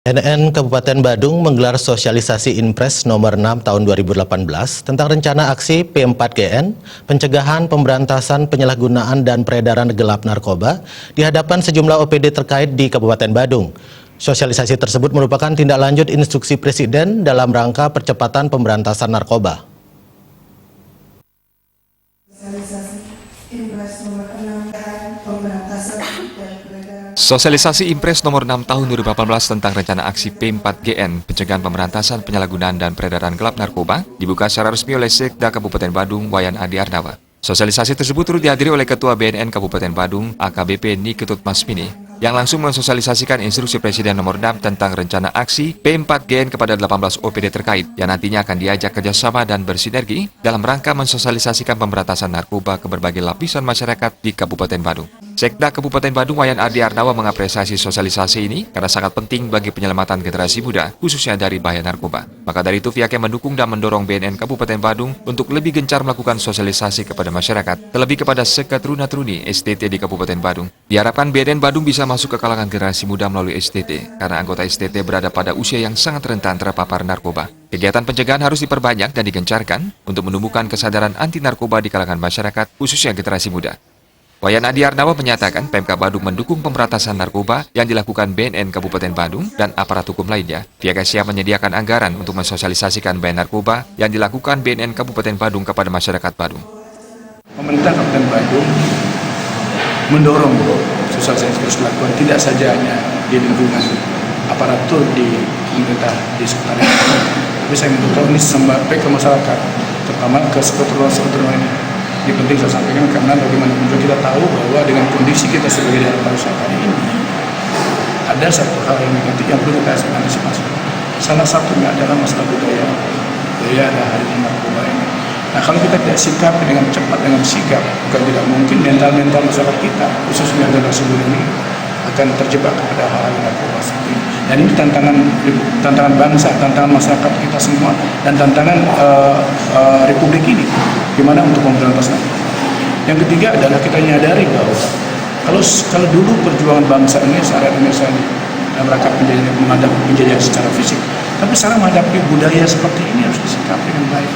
BNN Kabupaten Badung menggelar sosialisasi Inpres nomor 6 tahun 2018 tentang rencana aksi P4GN, pencegahan, pemberantasan, penyalahgunaan, dan peredaran gelap narkoba di hadapan sejumlah OPD terkait di Kabupaten Badung. Sosialisasi tersebut merupakan tindak lanjut instruksi Presiden dalam rangka percepatan pemberantasan narkoba. Sosialisasi Impres nomor 6 tahun 2018 tentang rencana aksi P4GN, pencegahan pemberantasan penyalahgunaan dan peredaran gelap narkoba, dibuka secara resmi oleh Sekda Kabupaten Badung, Wayan Adi Arnawa. Sosialisasi tersebut turut dihadiri oleh Ketua BNN Kabupaten Badung, AKBP Niketut Masmini, yang langsung mensosialisasikan instruksi Presiden nomor 6 tentang rencana aksi P4GN kepada 18 OPD terkait, yang nantinya akan diajak kerjasama dan bersinergi dalam rangka mensosialisasikan pemberantasan narkoba ke berbagai lapisan masyarakat di Kabupaten Badung. Sekda Kabupaten Badung Wayan Adi Arnawa mengapresiasi sosialisasi ini karena sangat penting bagi penyelamatan generasi muda, khususnya dari bahaya narkoba. Maka dari itu pihaknya mendukung dan mendorong BNN Kabupaten Badung untuk lebih gencar melakukan sosialisasi kepada masyarakat, terlebih kepada seketruna-truni STT di Kabupaten Badung. Diharapkan BNN Badung bisa masuk ke kalangan generasi muda melalui STT, karena anggota STT berada pada usia yang sangat rentan terpapar narkoba. Kegiatan pencegahan harus diperbanyak dan digencarkan untuk menumbuhkan kesadaran anti narkoba di kalangan masyarakat, khususnya generasi muda. Wayan Adi Arnawa menyatakan Pemkab Badung mendukung pemberantasan narkoba yang dilakukan BNN Kabupaten Badung dan aparat hukum lainnya. Pihaknya siap menyediakan anggaran untuk mensosialisasikan bahaya narkoba yang dilakukan BNN Kabupaten Badung kepada masyarakat Badung. Pemerintah Kabupaten Badung mendorong sosialisasi terus dilakukan, tidak saja hanya di lingkungan aparatur di pemerintah di sekitar itu, tapi saya mendorong ini sampai ke masyarakat, terutama ke seketruna-seketruna ini. Ini penting saya sampaikan karena bagaimanapun juga kita tahu bahwa dengan kondisi kita sebagai daerah pariwisata ini ada satu hal yang negatif yang perlu kita antisipasi. Salah satunya adalah masalah budaya ada hari narkoba ini. Nah, kalau kita tidak sikapi dengan cepat, dengan sigap, bukan tidak mungkin mental masyarakat kita, khususnya generasi muda ini akan terjebak kepada hal-hal narkoba seperti ini. Dan ini tantangan bangsa, tantangan masyarakat kita semua, dan tantangan Republik ini, gimana untuk memberantas narkoba. Yang ketiga adalah kita menyadari bahwa kalau dulu perjuangan bangsa ini saat misalnya dalam rangka menghadapi penjajahan secara fisik, tapi sekarang menghadapi budaya seperti ini harus disikapi dengan baik.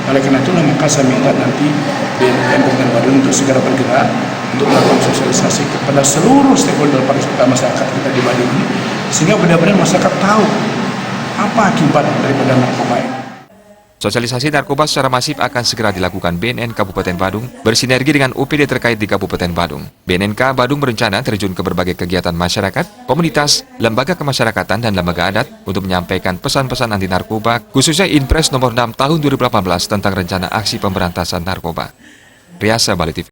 Oleh karena itulah maka saya minta nanti BNN Kabupaten Badung untuk segera bergerak untuk melakukan sosialisasi kepada seluruh stakeholder pariwisata masyarakat kita di Badung ini, sehingga benar-benar masyarakat tahu apa akibat daripada narkoba ini. Sosialisasi narkoba secara masif akan segera dilakukan BNN Kabupaten Badung bersinergi dengan OPD terkait di Kabupaten Badung. BNNK Badung berencana terjun ke berbagai kegiatan masyarakat, komunitas, lembaga kemasyarakatan, dan lembaga adat untuk menyampaikan pesan-pesan anti narkoba, khususnya Inpres nomor 6 tahun 2018 tentang rencana aksi pemberantasan narkoba. Riasa Bali TV.